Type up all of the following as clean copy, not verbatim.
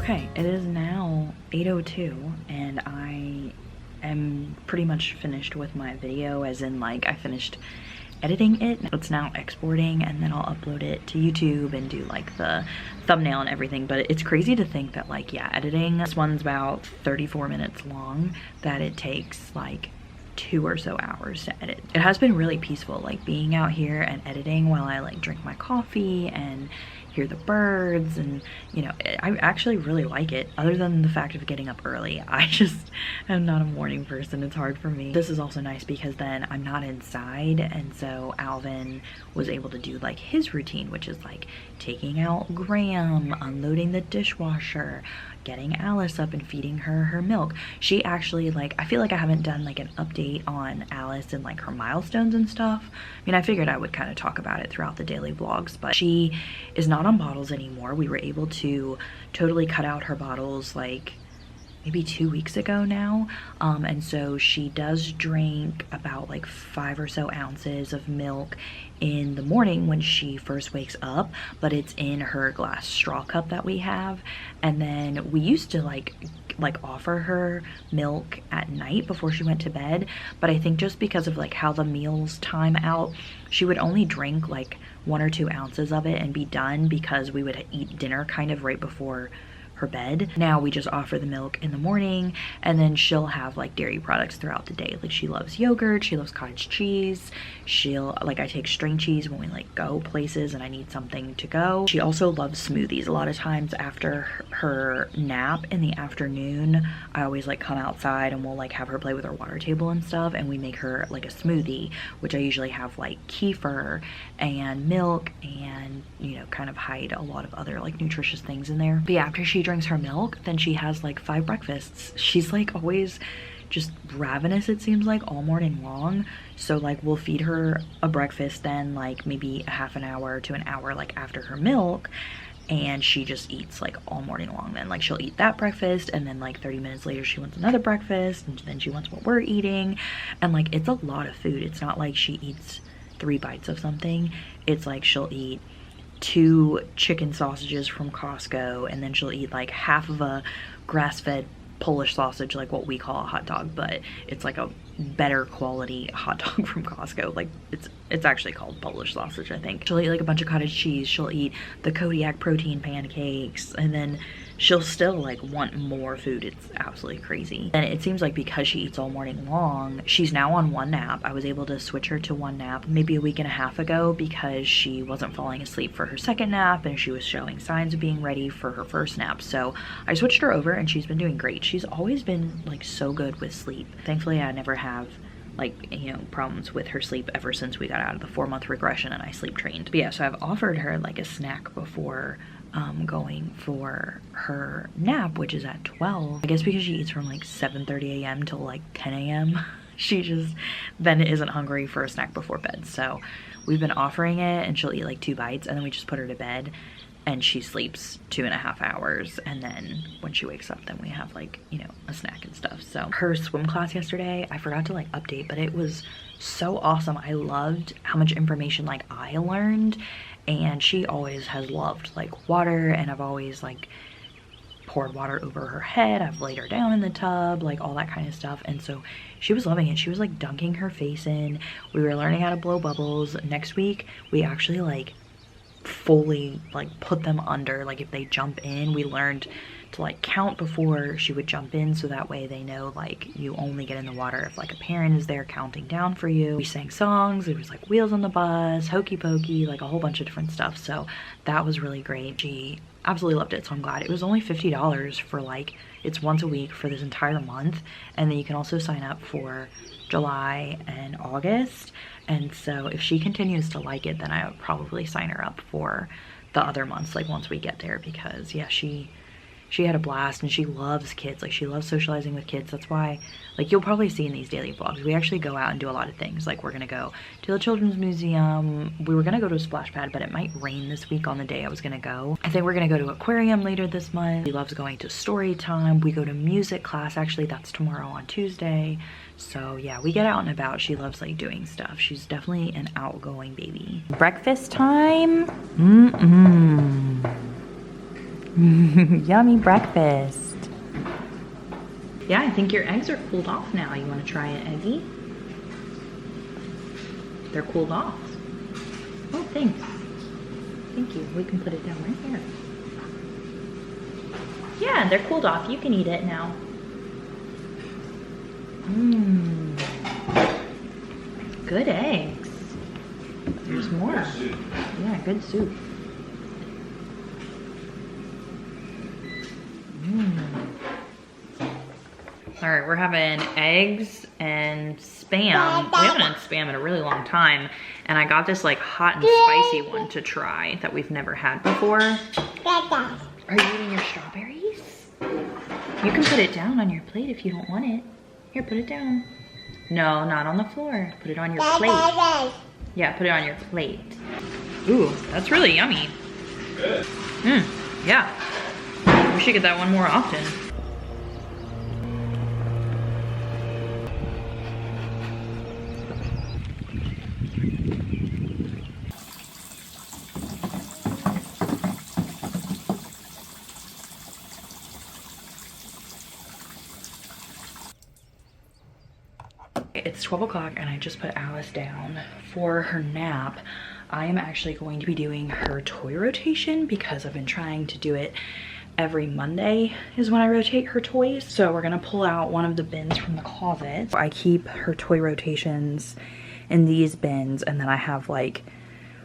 Okay, it is now 8:02 and I am pretty much finished with my video, as in like I finished editing it. It's now exporting and then I'll upload it to YouTube and do like the thumbnail and everything. But it's crazy to think that like, yeah, editing, this one's about 34 minutes long, that it takes like 2 or so hours to edit. It has been really peaceful, like being out here and editing while I like drink my coffee and hear the birds, and you know, I actually really like it, other than the fact of getting up early. I just am not a morning person. It's hard for me. This is also nice because then I'm not inside, and so Alvin was able to do like his routine, which is like taking out Graham, unloading the dishwasher, getting Alice up and feeding her milk. She actually, like, I feel like I haven't done like an update on Alice and like her milestones and stuff. I mean, I figured I would kind of talk about it throughout the daily vlogs, but she is not on bottles anymore. We were able to totally cut out her bottles like maybe 2 weeks ago now, and so she does drink about like 5 or so ounces of milk in the morning when she first wakes up, but it's in her glass straw cup that we have. And then we used to like offer her milk at night before she went to bed, but I think just because of like how the meals time out, she would only drink like 1 or 2 ounces of it and be done, because we would eat dinner kind of right before her bed. Now we just offer the milk in the morning, and then she'll have like dairy products throughout the day. Like she loves yogurt, she loves cottage cheese, she'll like, I take string cheese when we like go places and I need something to go. She also loves smoothies. A lot of times after her nap in the afternoon, I always like come outside and we'll like have her play with her water table and stuff, and we make her like a smoothie, which I usually have like kefir and milk and, you know, kind of hide a lot of other like nutritious things in there. But yeah, after she drinks her milk, then she has like 5 breakfasts. She's like always just ravenous, it seems like, all morning long. So like we'll feed her a breakfast, then like maybe a half an hour to an hour like after her milk, and she just eats like all morning long. Then like she'll eat that breakfast, and then like 30 minutes later she wants another breakfast, and then she wants what we're eating. And like it's a lot of food. It's not like she eats 3 bites of something. It's like she'll eat 2 chicken sausages from Costco, and then she'll eat like half of a grass-fed Polish sausage, like what we call a hot dog, but it's like a better quality hot dog from Costco. Like it's actually called Polish sausage, I think. She'll eat like a bunch of cottage cheese. She'll eat the Kodiak protein pancakes, and then she'll still like want more food. It's absolutely crazy. And it seems like because she eats all morning long, she's now on 1 nap. I was able to switch her to 1 nap maybe a week and a half ago, because she wasn't falling asleep for her second nap and she was showing signs of being ready for her first nap. So I switched her over and she's been doing great. She's always been like so good with sleep. Thankfully I never have like, you know, problems with her sleep ever since we got out of the 4-month regression and I sleep trained. But yeah, so I've offered her like a snack before going for her nap, which is at 12. I guess because she eats from like 7:30 a.m. till like 10 a.m. she just then isn't hungry for a snack before bed. So we've been offering it, and she'll eat like 2 bites, and then we just put her to bed and she sleeps 2.5 hours, and then when she wakes up, then we have like, you know, a snack and stuff. So her swim class yesterday, I forgot to like update, but it was so awesome. I loved how much information like I learned, and she always has loved like water, and I've always like poured water over her head, I've laid her down in the tub, like all that kind of stuff. And so she was loving it. She was like dunking her face in. We were learning how to blow bubbles. Next week we actually like fully like put them under, like if they jump in, we learned to like count before she would jump in, so that way they know like you only get in the water if like a parent is there counting down for you. We sang songs. It was like Wheels on the Bus, Hokey Pokey, like a whole bunch of different stuff. So that was really great. She absolutely loved it, so I'm glad. It was only $50 for like, it's once a week for this entire month, and then you can also sign up for July and August. And so if she continues to like it, then I would probably sign her up for the other months, like once we get there, because yeah, she had a blast, and she loves kids. Like she loves socializing with kids. That's why, like, you'll probably see in these daily vlogs, we actually go out and do a lot of things. Like we're gonna go to the children's museum. We were gonna go to a splash pad, but it might rain this week on the day I was gonna go. I think we're gonna go to aquarium later this month. She loves going to story time. We go to music class, actually that's tomorrow on Tuesday. So yeah, we get out and about. She loves like doing stuff. She's definitely an outgoing baby. Breakfast time. Yummy breakfast. Yeah, I think your eggs are cooled off now. You want to try an eggie? They're cooled off. Oh, thanks. Thank you. We can put it down right there. Yeah, they're cooled off. You can eat it now. Mmm. Good eggs. There's more. Yeah, good soup. All right, we're having eggs and Spam. We haven't had Spam in a really long time. And I got this like hot and spicy one to try that we've never had before. Are you eating your strawberries? You can put it down on your plate if you don't want it. Here, put it down. No, not on the floor. Put it on your plate. Yeah, put it on your plate. Ooh, that's really yummy. Yeah. We should get that one more often. It's 12 o'clock and I just put Alice down for her nap. I am actually going to be doing her toy rotation because I've been trying to do it every Monday is when I rotate her toys. So we're gonna pull out one of the bins from the closet. I keep her toy rotations in these bins, and then I have like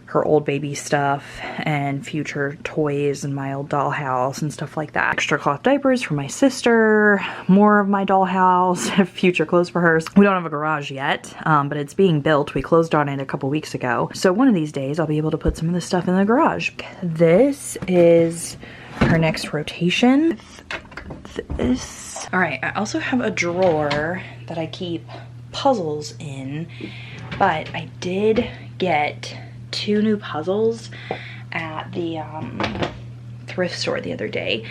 her old baby stuff and future toys and my old dollhouse and stuff like that. Extra cloth diapers for my sister, more of my dollhouse, future clothes for hers. We don't have a garage yet, but it's being built. We closed on it a couple weeks ago. So one of these days I'll be able to put some of this stuff in the garage. This is her next rotation. This. All right, I also have a drawer that I keep puzzles in, but I did get 2 new puzzles at the thrift store the other day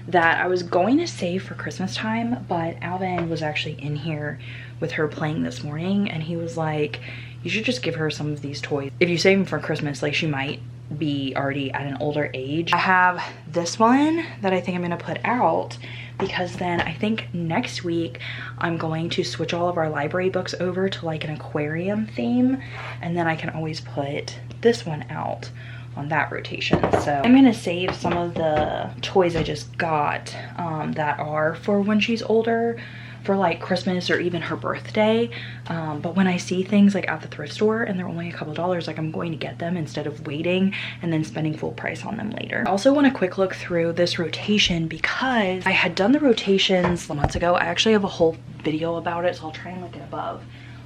that I was going to save for Christmas time, but Alvin was actually in here with her playing this morning, and he was like, you should just give her some of these toys. If you save them for Christmas, like, she might be already at an older age. I have this one that I think I'm gonna put out because then I think next week I'm going to switch all of our library books over to like an aquarium theme, and then I can always put this one out on that rotation. So I'm gonna save some of the toys I just got that are for when she's older, for like Christmas or even her birthday. But when I see things like at the thrift store and they're only a couple dollars, like, I'm going to get them instead of waiting and then spending full price on them later. I also want a quick look through this rotation because I had done the rotations months ago. I actually have a whole video about it, so I'll try and link it above.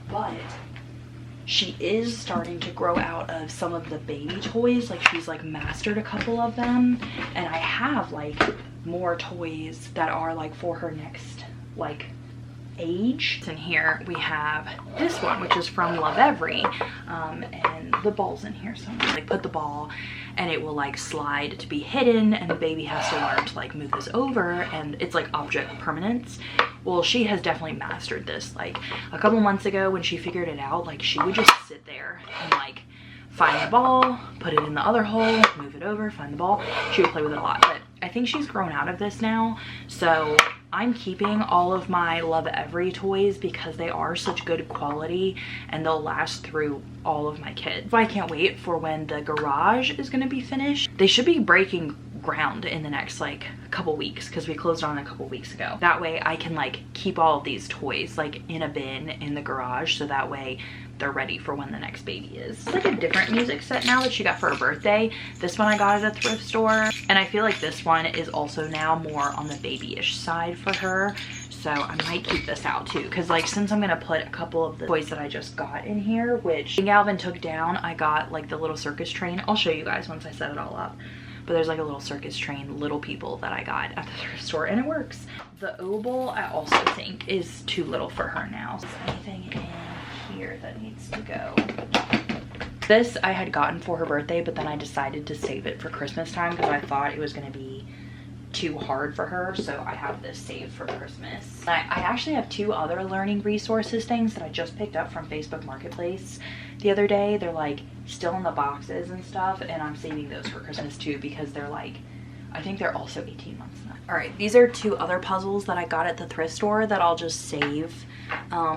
But she is starting to grow out of some of the baby toys. Like, she's like mastered a couple of them, and I have like more toys that are like for her next like age. In here we have this one, which is from 𝑫𝒊𝒔𝒄𝒌𝒍𝒊𝒔𝒕, and the ball's in here, so I'm gonna like put the ball and it will like slide to be hidden, and the baby has to learn to like move this over, and it's like object permanence. Well, she has definitely mastered this. Like, a couple months ago when she figured it out, like, she would just sit there and like find the ball, put it in the other hole, move it over, find the ball. She would play with it a lot, but I think she's grown out of this now. So I'm keeping all of my 𝑙oveEvery toys because they are such good quality and they'll last through all of my kids. I can't wait for when the garage is going to be finished. They should be breaking ground in the next like couple weeks because we closed on a couple weeks ago. That way I can like keep all of these toys like in a bin in the garage, so that way they're ready for when the next baby is. It's like a different music set now that she got for her birthday. This one I got at a thrift store, and I feel like this one is also now more on the babyish side for her. So I might keep this out too, because like, since I'm gonna put a couple of the toys that I just got in here, which Alvin took down, I got like the little circus train. I'll show you guys once I set it all up. But there's like a little circus train, little people that I got at the thrift store, and it works. The oval I also think is too little for her now. Is anything in here that needs to go? This I had gotten for her birthday, but then I decided to save it for Christmas time because I thought it was gonna be too hard for her, so I have this saved for Christmas. I actually have 2 other learning resources things that I just picked up from Facebook Marketplace the other day. They're like still in the boxes and stuff, and I'm saving those for Christmas too because they're like I think they're also 18 months now. All right, these are 2 other puzzles that I got at the thrift store that I'll just save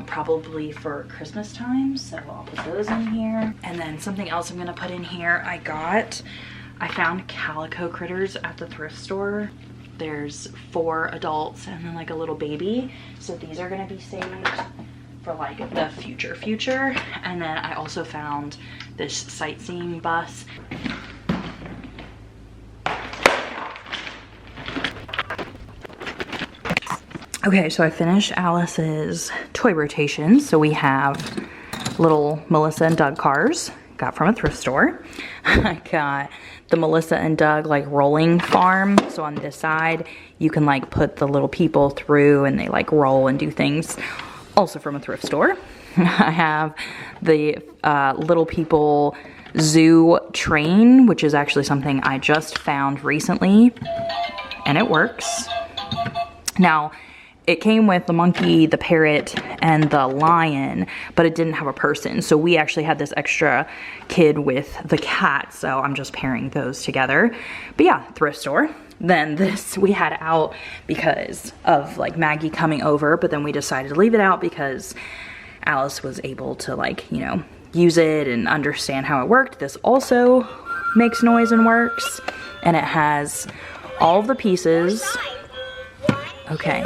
probably for Christmas time. So I'll put those in here. And then something else I'm gonna put in here, I found calico critters at the thrift store. There's 4 adults and then like a little baby. So these are gonna be saved for like the future. And then I also found this sightseeing bus. Okay, so I finished Alice's toy rotation. So we have little Melissa and Doug cars, got from a thrift store. I got the Melissa and Doug like rolling farm. So on this side, you can like put the little people through and they like roll and do things. Also from a thrift store. I have the Little People Zoo train, which is actually something I just found recently, and it works. Now, it came with the monkey, the parrot, and the lion, but it didn't have a person. So we actually had this extra kid with the cat, so I'm just pairing those together. But yeah, thrift store. Then this we had out because of like Maggie coming over, but then we decided to leave it out because Alice was able to like, you know, use it and understand how it worked. This also makes noise and works, and it has all of the pieces. Okay.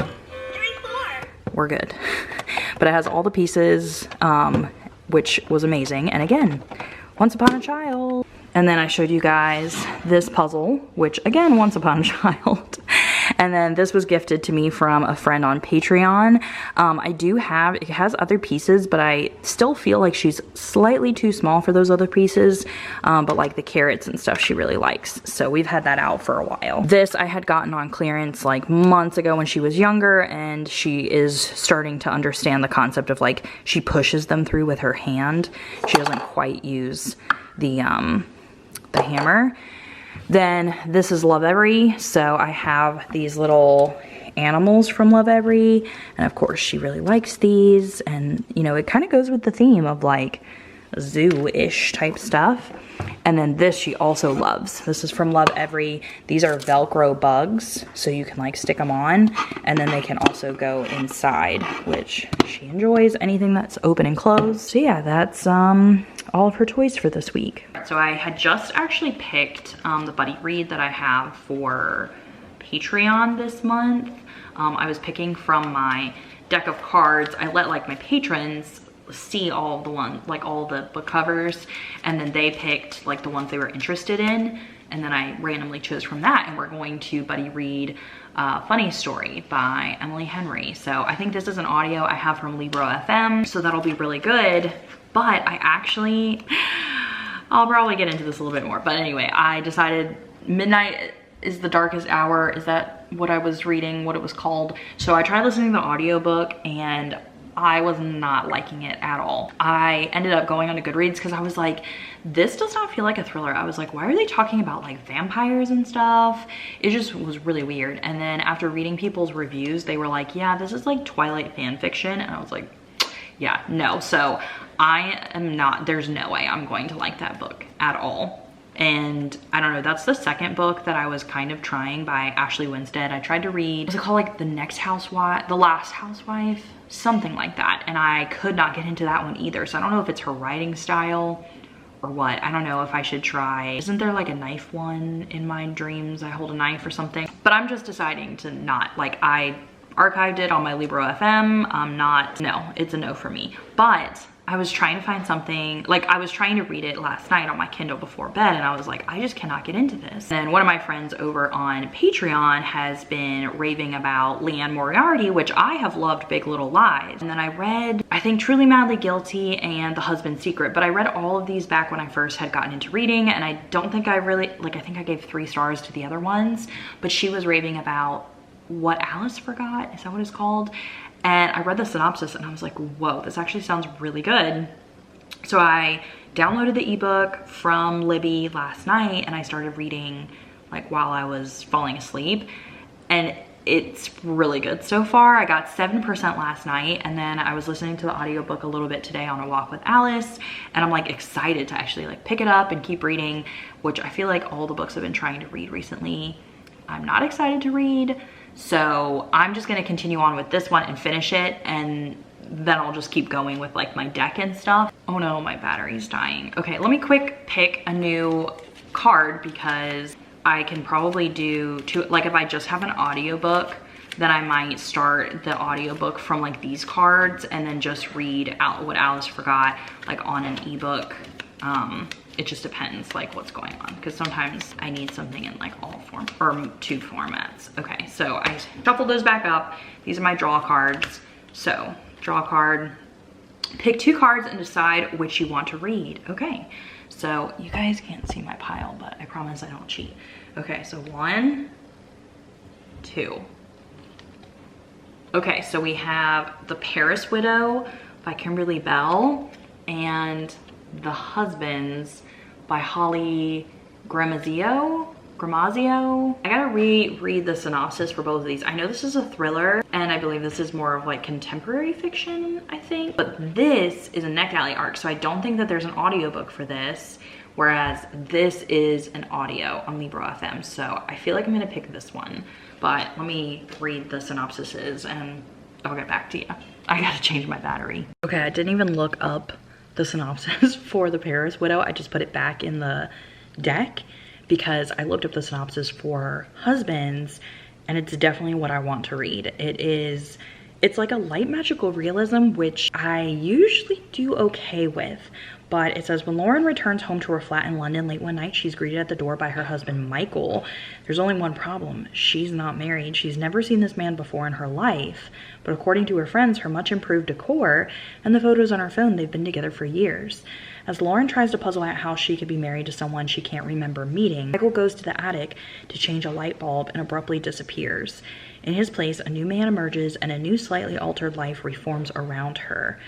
We're good. But it has all the pieces, which was amazing. And again, once upon a child. And then I showed you guys this puzzle, which again, once upon a child. And then this was gifted to me from a friend on Patreon. It has other pieces, but I still feel like she's slightly too small for those other pieces. But like the carrots and stuff she really likes. So we've had that out for a while. This I had gotten on clearance like months ago when she was younger, and she is starting to understand the concept of like, she pushes them through with her hand. She doesn't quite use the hammer. Then this is 𝑫𝒊𝒏𝒏. So I have these little animals from 𝑫𝒊𝒏𝒏, and of course she really likes these, and you know, it kind of goes with the theme of like zoo-ish type stuff. And then this she also loves. This is from 𝑫𝒊𝒏𝒏. These are Velcro bugs, so you can like stick them on, and then they can also go inside, which she enjoys, anything that's open and closed. So yeah, that's all of her toys for this week. So I had just actually picked the buddy read that I have for Patreon this month. I was picking from my deck of cards. I let like my patrons see all the ones, like all the book covers, and then they picked like the ones they were interested in, and then I randomly chose from that, and we're going to buddy read Funny Story by Emily Henry. So I think this is an audio I have from Libro FM, so that'll be really good. But I'll probably get into this a little bit more, but anyway, I decided midnight is the darkest hour. Is that what I was reading, what it was called? So I tried listening to the audiobook, and I was not liking it at all. I ended up going on to Goodreads because I was like, this does not feel like a thriller. I was like, why are they talking about like vampires and stuff? It just was really weird. And then after reading people's reviews, they were like, yeah, this is like Twilight fan fiction. And I was like, yeah, no. So I am not, there's no way I'm going to like that book at all. And I don't know, that's the second book that I was kind of trying by Ashley Winstead. I tried to read, what's it called, like The Last Housewife, something like that. And I could not get into that one either. So I don't know if it's her writing style or what. I don't know if I should try. Isn't there like a knife one in my dreams? I hold a knife or something. But I'm just deciding to not, like, I archived it on my Libro FM. No, it's a no for me. But I was trying to find something, like I was trying to read it last night on my Kindle before bed, and I was like, I just cannot get into this. And one of my friends over on Patreon has been raving about Leanne Moriarty, which I have loved Big Little Lies. And then I read, I think, Truly Madly Guilty and The Husband's Secret, but I read all of these back when I first had gotten into reading, and I don't think I really, like, I think I gave 3 stars to the other ones, but she was raving about What Alice Forgot, is that what it's called? And I read the synopsis and I was like, whoa, this actually sounds really good. So I downloaded the ebook from Libby last night, and I started reading like while I was falling asleep, and it's really good so far. I got 7% last night, and then I was listening to the audiobook a little bit today on a walk with Alice, and I'm like excited to actually like pick it up and keep reading, which I feel like all the books I've been trying to read recently, I'm not excited to read. So I'm just gonna continue on with this one and finish it, and then I'll just keep going with like my deck and stuff. Oh no, my battery's dying. Okay, let me quick pick a new card because I can probably do two, like if I just have an audiobook, then I might start the audiobook from like these cards and then just read out what Alice forgot like on an ebook. It just depends like what's going on, because sometimes I need something in like all form or two formats. Okay, so I shuffled those back up. These are my draw cards. So draw a card, pick two cards and decide which you want to read. Okay, so you guys can't see my pile, but I promise I don't cheat. Okay, so 1, 2. Okay, so we have The Paris Widow by Kimberly Bell and The Husbands by Holly Gramazio. I gotta reread the synopsis for both of these. I know this is a thriller, and I believe this is more of like contemporary fiction, I think. But this is a NetGalley arc, so I don't think that there's an audiobook for this, whereas this is an audio on Libro FM. So I feel like I'm gonna pick this one, but let me read the synopsises and I'll get back to you. I gotta change my battery. Okay, I didn't even look up the synopsis for The Paris Widow. I just put it back in the deck because I looked up the synopsis for Husbands, and it's definitely what I want to read. It's like a light magical realism, which I usually do okay with. But it says, when Lauren returns home to her flat in London late one night, she's greeted at the door by her husband, Michael. There's only one problem. She's not married. She's never seen this man before in her life. But according to her friends, her much improved decor and the photos on her phone, they've been together for years. As Lauren tries to puzzle out how she could be married to someone she can't remember meeting, Michael goes to the attic to change a light bulb and abruptly disappears. In his place, a new man emerges and a new slightly altered life reforms around her.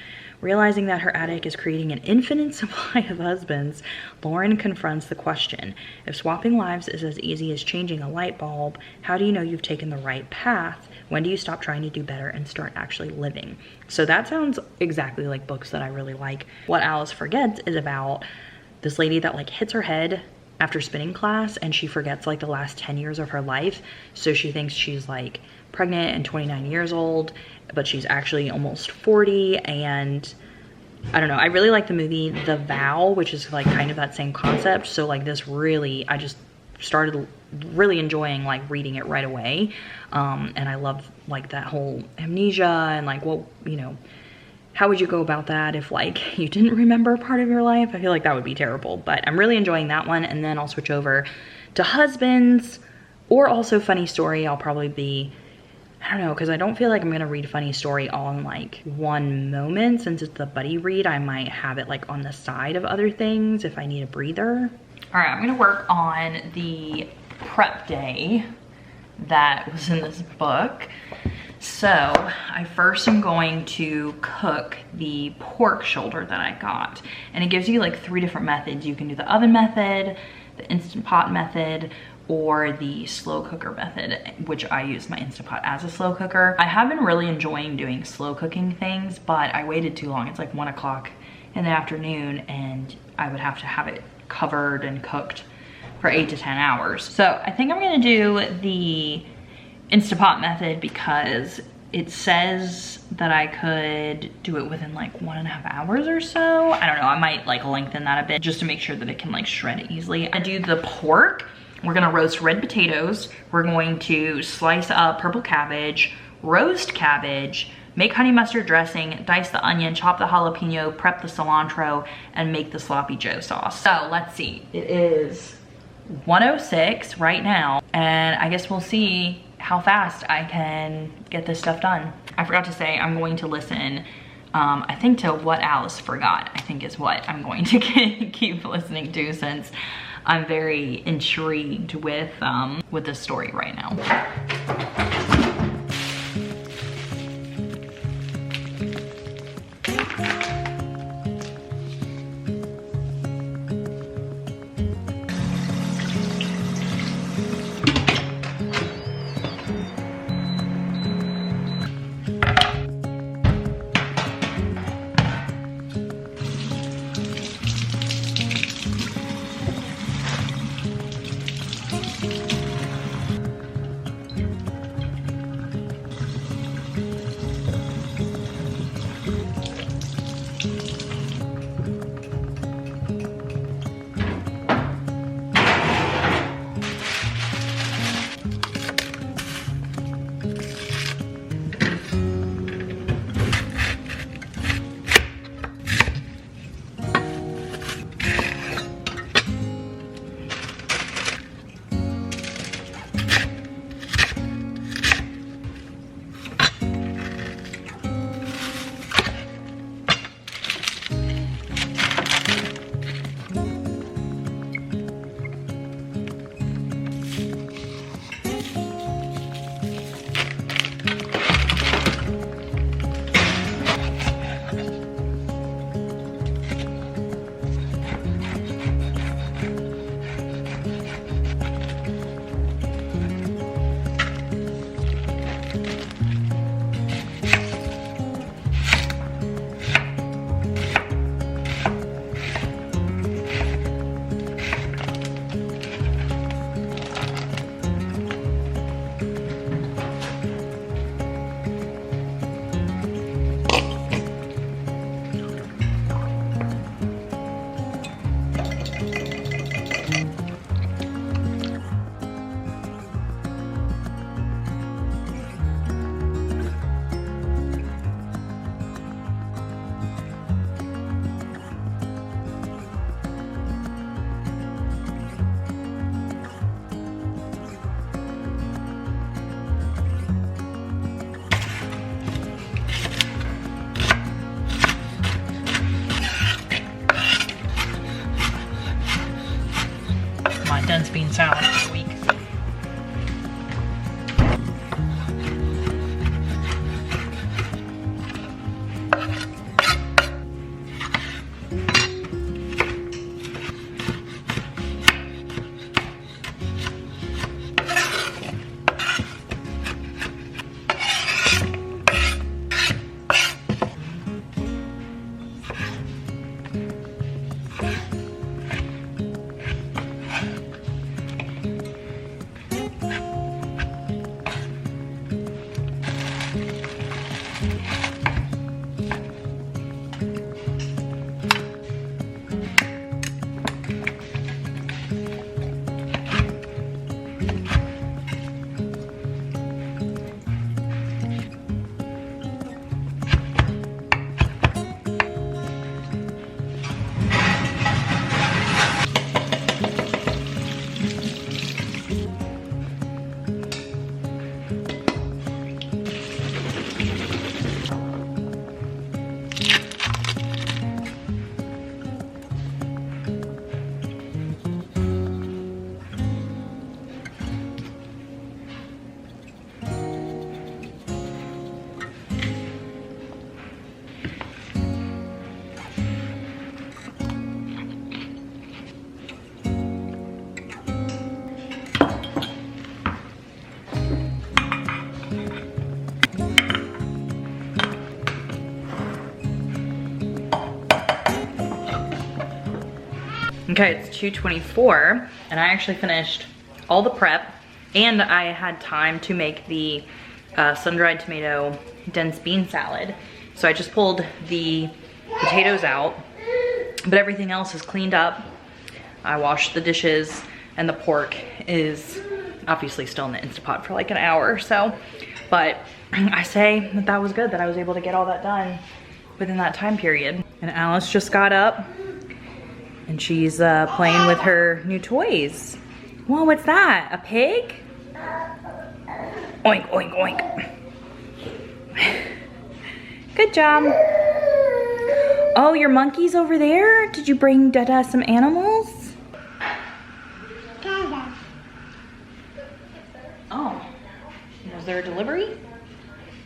Realizing that her attic is creating an infinite supply of husbands, Lauren confronts the question: if swapping lives is as easy as changing a light bulb, how do you know you've taken the right path? When do you stop trying to do better and start actually living? So that sounds exactly like books that I really like. What Alice Forgets is about this lady that like hits her head after spinning class, and she forgets like the last 10 years of her life. So she thinks she's like pregnant and 29 years old, but she's actually almost 40. And I don't know, I really like the movie The Vow, which is like kind of that same concept. So like this really, I just started really enjoying like reading it right away. And I love like that whole amnesia and like, what, you know, how would you go about that if like you didn't remember part of your life? I feel like that would be terrible, but I'm really enjoying that one. And then I'll switch over to Husbands, or also Funny Story. I'll probably be, I don't know, because I don't feel like I'm gonna read Funny Story all in like one moment. Since it's a buddy read, I might have it like on the side of other things if I need a breather. All right, I'm gonna work on the prep day that was in this book. So I first am going to cook the pork shoulder that I got. And it gives you like 3 different methods. You can do the oven method, the Instant Pot method, or the slow cooker method, which I use my Instant Pot as a slow cooker. I have been really enjoying doing slow cooking things, but I waited too long. It's like 1 o'clock in the afternoon and I would have to have it covered and cooked for 8 to 10 hours. So I think I'm gonna do the Instant Pot method because it says that I could do it within like 1.5 hours or so. I don't know, I might like lengthen that a bit just to make sure that it can like shred easily. I do the pork. We're gonna roast red potatoes. We're going to slice up purple cabbage, roast cabbage, make honey mustard dressing, dice the onion, chop the jalapeno, prep the cilantro, and make the sloppy joe sauce. So let's see, it is 1:06 right now, and I guess we'll see how fast I can get this stuff done. I forgot to say I'm going to listen, I think to What Alice Forgot, I think is what I'm going to keep listening to, since I'm very intrigued with this story right now. condensed bean salad for the week. Okay, it's 2:24, and I actually finished all the prep, and I had time to make the sun-dried tomato dense bean salad. So I just pulled the potatoes out, but everything else is cleaned up. I washed the dishes, and the pork is obviously still in the Instapot for like an hour or so. But I say that that was good, that I was able to get all that done within that time period. And Alice just got up, and she's playing with her new toys. Whoa, what's that? A pig? Oink, oink, oink. Good job. Oh, your monkey's over there? Did you bring Dada some animals? Dada. Oh, was there a delivery?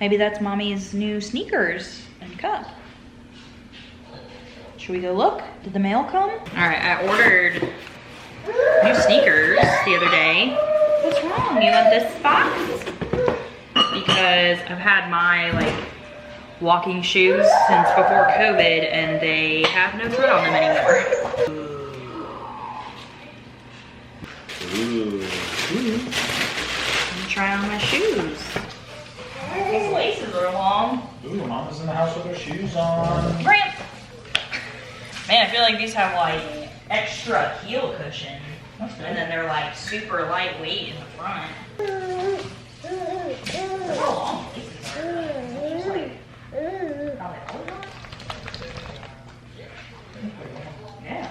Maybe that's Mommy's new sneakers and cup. Should we go look? Did the mail come? All right, I ordered new sneakers the other day. What's wrong? You want this box? Because I've had my like walking shoes since before COVID, and they have no thread on them anymore. Let me try on my shoes. These laces are long. Ooh, Mama's in the house with her shoes on. Ramp. Man, I feel like these have like extra heel cushion. And then they're like super lightweight in the front. That's how long laces are. Just like, probably all of them. Yeah.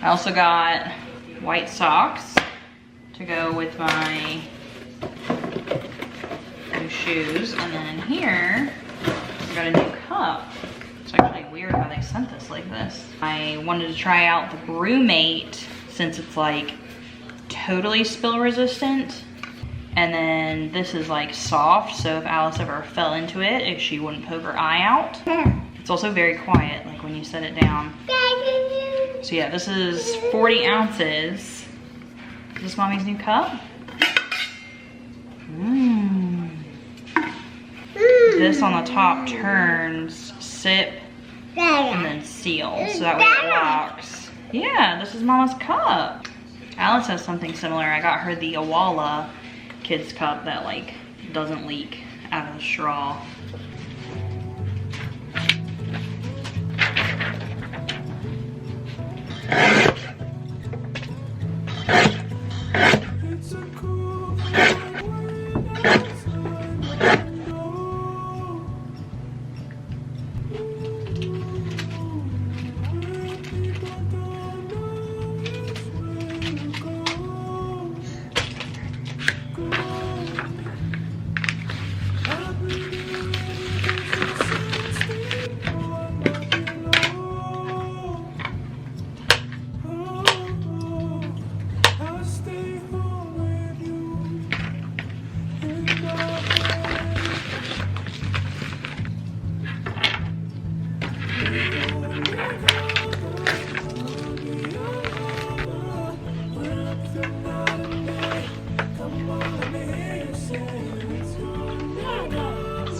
I also got white socks to go with my new shoes, and then here I got a new cup. It's actually weird how they sent this like this. I wanted to try out the BrewMate since it's like totally spill resistant, and then this is like soft, so if Alice ever fell into it, she wouldn't poke her eye out. It's also very quiet, like when you set it down. So yeah, this is 40 ounces. Is this Mommy's new cup? This on the top turns sip and then seal, so that way it locks. Yeah, this is Mama's cup. Alice has something similar. I got her the 𝑨𝒎𝒂𝒛𝒐𝒏 kids cup that like doesn't leak out of the straw.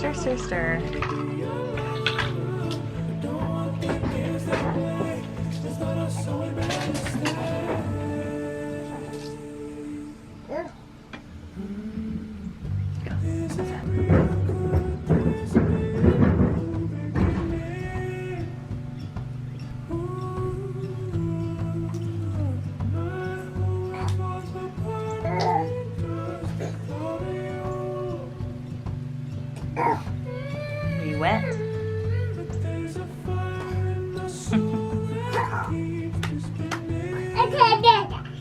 your sister. Are you wet?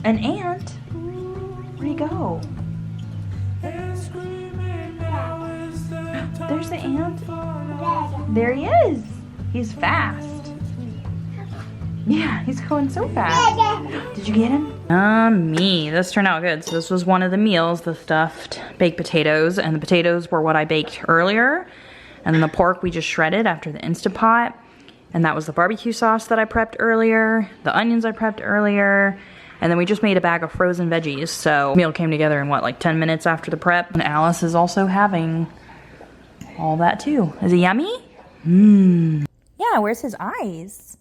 An ant? Where'd he go? There's the ant. There he is. He's fast. Yeah, he's going so fast. Did you get him? Me. This turned out good. So this was one of the meals, the stuffed baked potatoes, and the potatoes were what I baked earlier. And then the pork we just shredded after the Instant Pot. And that was the barbecue sauce that I prepped earlier, the onions I prepped earlier, and then we just made a bag of frozen veggies. So the meal came together in what, like 10 minutes after the prep. And Alice is also having all that too. Is it yummy? Mmm. Yeah, where's his eyes?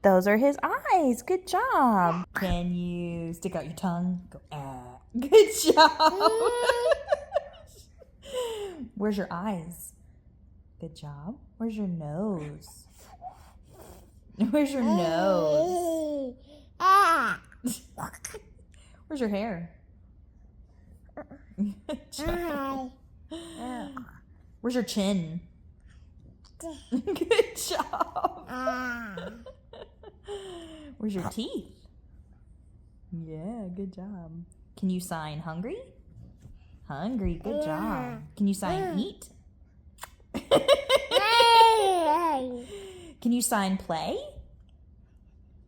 Those are his eyes. Good job. Can you stick out your tongue? Go, ah. Good job. Where's your eyes? Good job. Where's your nose? Where's your nose? Where's your hair? Good job. Where's your chin? Good job. Where's your teeth? Yeah, good job. Can you sign hungry? Hungry, good job. Can you sign eat? Can you sign play?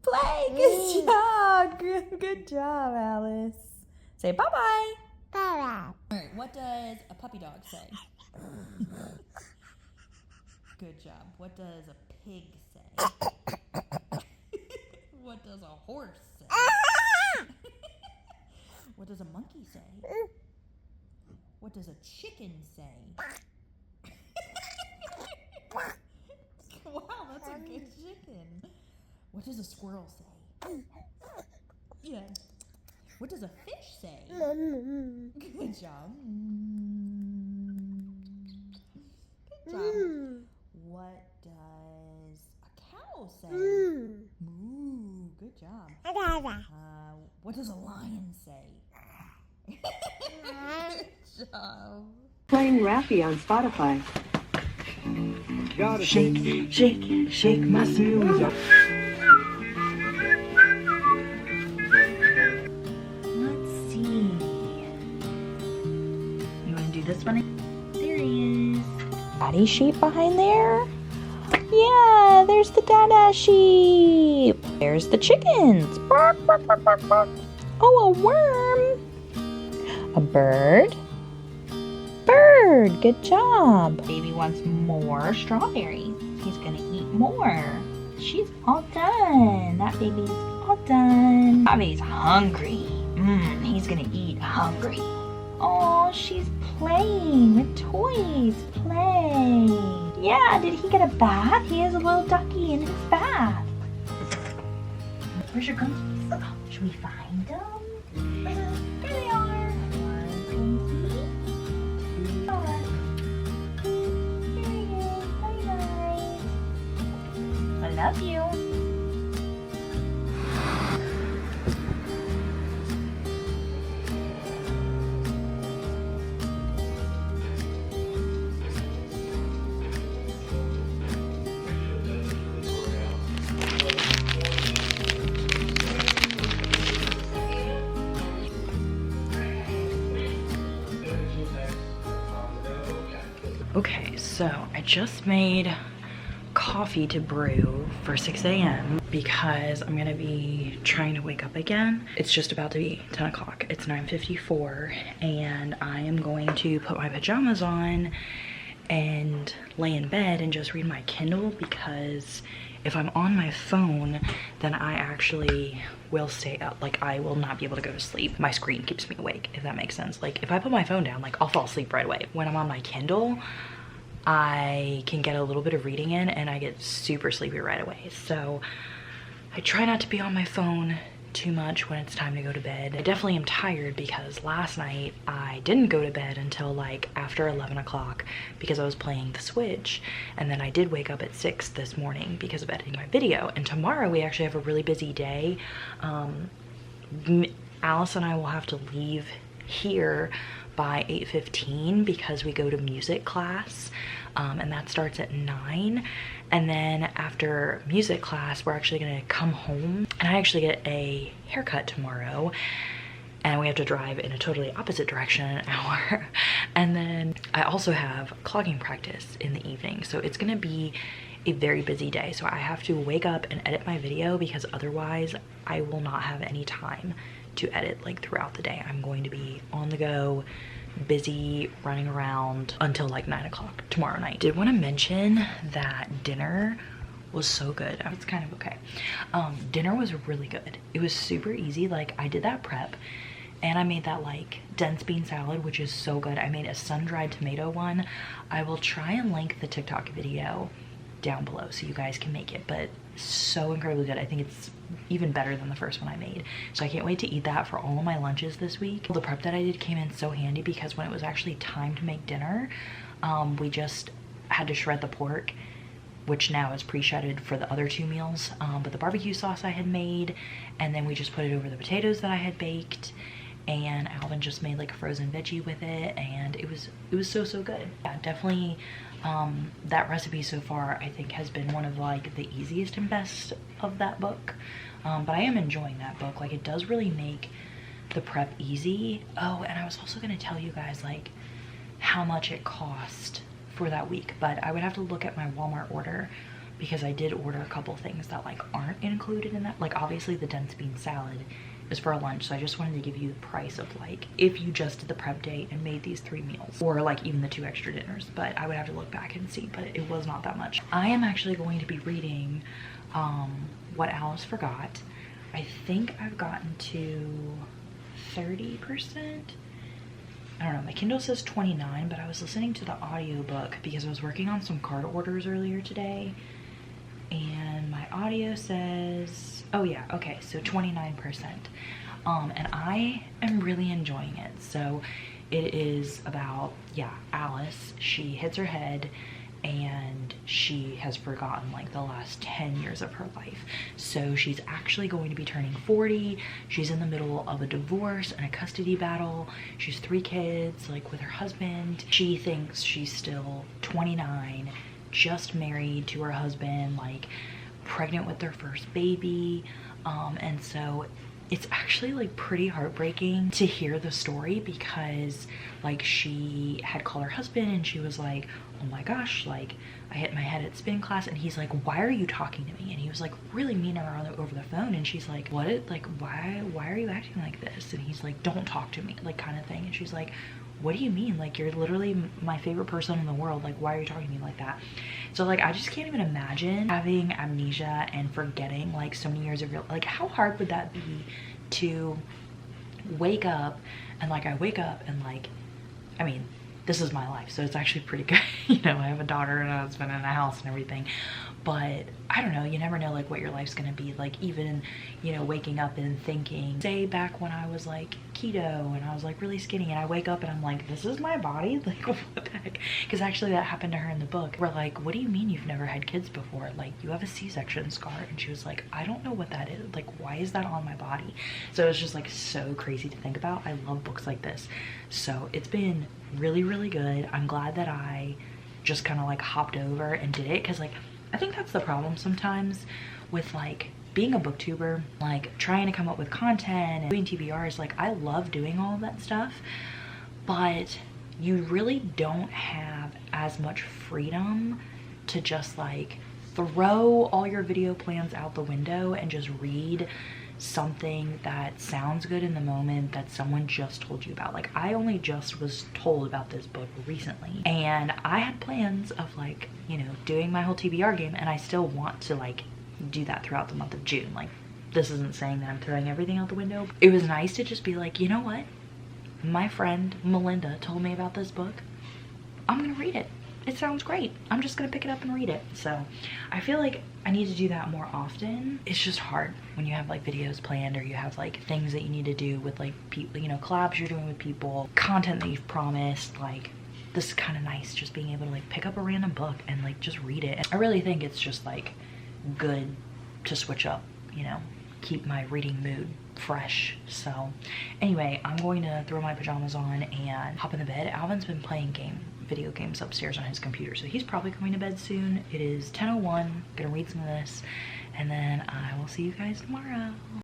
Play, good job. Good job, Alice. Say bye-bye. Bye-bye. All right, what does a puppy dog say? Good job. What does a pig say? What does a horse say? What does a monkey say? What does a chicken say? Wow, that's a good chicken. What does a squirrel say? Yeah. What does a fish say? Good job. Good job. What does a cow say? Moo. Good job. What does a lion say? Good job. Playing Rappy on Spotify. Shake, shake, shake my smooth. Let's see. You want to do this one? There he is. Daddy sheep behind there? Yeah, there's the dada sheep. There's the chickens. Bark, bark, bark, bark, bark. Oh, a worm. A bird. Bird, good job. Baby wants more strawberries. He's gonna eat more. She's all done. That baby's all done. That baby's hungry. He's gonna eat hungry. Oh, she's playing with toys. Play. Yeah, did he get a bath? He has a little ducky in his bath. Where's your gummies? Should we find them? Here they are. I love you. Okay, so I just made coffee to brew for 6 a.m. because I'm gonna be trying to wake up again. It's just about to be 10 o'clock. It's 9:54 and I am going to put my pajamas on and lay in bed and just read my Kindle because if I'm on my phone, then I actually will stay up. Like, I will not be able to go to sleep. My screen keeps me awake, if that makes sense. Like, if I put my phone down, like, I'll fall asleep right away. When I'm on my Kindle, I can get a little bit of reading in and I get super sleepy right away. So I try not to be on my phone too much when it's time to go to bed. I definitely am tired because last night I didn't go to bed until like after 11 o'clock because I was playing the Switch, and then I did wake up at 6 this morning because of editing my video. And tomorrow we actually have a really busy day. Alice and I will have to leave here by 8:15 because we go to music class, and that starts at 9. And then after music class, we're actually gonna come home, and I actually get a haircut tomorrow, and we have to drive in a totally opposite direction an hour. And then I also have clogging practice in the evening, so it's gonna be a very busy day. So I have to wake up and edit my video because otherwise I will not have any time to edit like throughout the day. I'm going to be on the go, busy, running around until like 9 o'clock tomorrow night. Did want to mention that dinner was so good. It's kind of okay. Dinner was really good. It was super easy. Like, I did that prep and I made that like dense bean salad, which is so good. I made a sun-dried tomato one. I will try and link the TikTok video down below so you guys can make it, but so incredibly good. I think it's even better than the first one I made, so I can't wait to eat that for all of my lunches this week. The prep that I did came in so handy because when it was actually time to make dinner, we just had to shred the pork, which now is pre-shredded for the other 2 meals, but the barbecue sauce I had made, and then we just put it over the potatoes that I had baked, and Alvin just made like a frozen veggie with it, and it was so good. Yeah, definitely that recipe so far I think has been one of like the easiest and best of that book. But I am enjoying that book. Like, it does really make the prep easy. Oh, and I was also gonna tell you guys like how much it cost for that week, but I would have to look at my Walmart order because I did order a couple things that like aren't included in that. Like, obviously the dense bean salad is for a lunch, so I just wanted to give you the price of like if you just did the prep day and made these 3 meals, or like even the 2 extra dinners, but I would have to look back and see, but it was not that much. I am actually going to be reading What Alice Forgot. I think I've gotten to 30%. I don't know, my Kindle says 29, but I was listening to the audiobook because I was working on some card orders earlier today, and my audio says, oh yeah, okay, so 29%. And I am really enjoying it. So it is about, yeah, Alice. She hits her head and she has forgotten like the last 10 years of her life. So she's actually going to be turning 40. She's in the middle of a divorce and a custody battle. She's 3 kids, like with her husband. She thinks she's still 29, just married to her husband, like pregnant with their first baby. And so it's actually like pretty heartbreaking to hear the story because like she had called her husband and she was like, oh my gosh, like I hit my head at spin class, and he's like, why are you talking to me? And he was like really mean over the phone, and she's like, what? Like, why are you acting like this? And he's like, don't talk to me, like kind of thing. And she's like, what do you mean? Like, you're literally my favorite person in the world. Like, why are you talking to me like that? So like, I just can't even imagine having amnesia and forgetting like so many years of your, like how hard would that be to wake up and like I wake up and like, I mean, this is my life, so it's actually pretty good. You know, I have a daughter and a husband and a house and everything, but I don't know, you never know like what your life's gonna be like. Even, you know, waking up and thinking, say back when I was like keto and I was like really skinny, and I wake up and I'm like, this is my body, like what the heck? Because actually that happened to her in the book. We're like, what do you mean you've never had kids before? Like, you have a C-section scar. And she was like, I don't know what that is, like why is that on my body? So it's just like so crazy to think about. I love books like this, so it's been really good. I'm glad that I just kind of like hopped over and did it, because like I think that's the problem sometimes with like being a booktuber, like trying to come up with content and doing TBRs. Like, I love doing all of that stuff, but you really don't have as much freedom to just like throw all your video plans out the window and just read something that sounds good in the moment that someone just told you about. Like, I only just was told about this book recently, and I had plans of like, you know, doing my whole TBR game, and I still want to like do that throughout the month of June. Like, this isn't saying that I'm throwing everything out the window. It was nice to just be like, you know what? My friend Melinda told me about this book. I'm gonna read it. It sounds great. I'm just gonna pick it up and read it. So I feel like I need to do that more often. It's just hard when you have like videos planned, or you have like things that you need to do with like people, you know, collabs you're doing with people, content that you've promised. Like, this is kind of nice, just being able to like pick up a random book and like just read it. And I really think it's just like good to switch up, you know, keep my reading mood fresh. So anyway, I'm going to throw my pajamas on and hop in the bed. Alvin's been playing video games upstairs on his computer, so he's probably going to bed soon. It is 10:01. Gonna read some of this, and then I will see you guys tomorrow.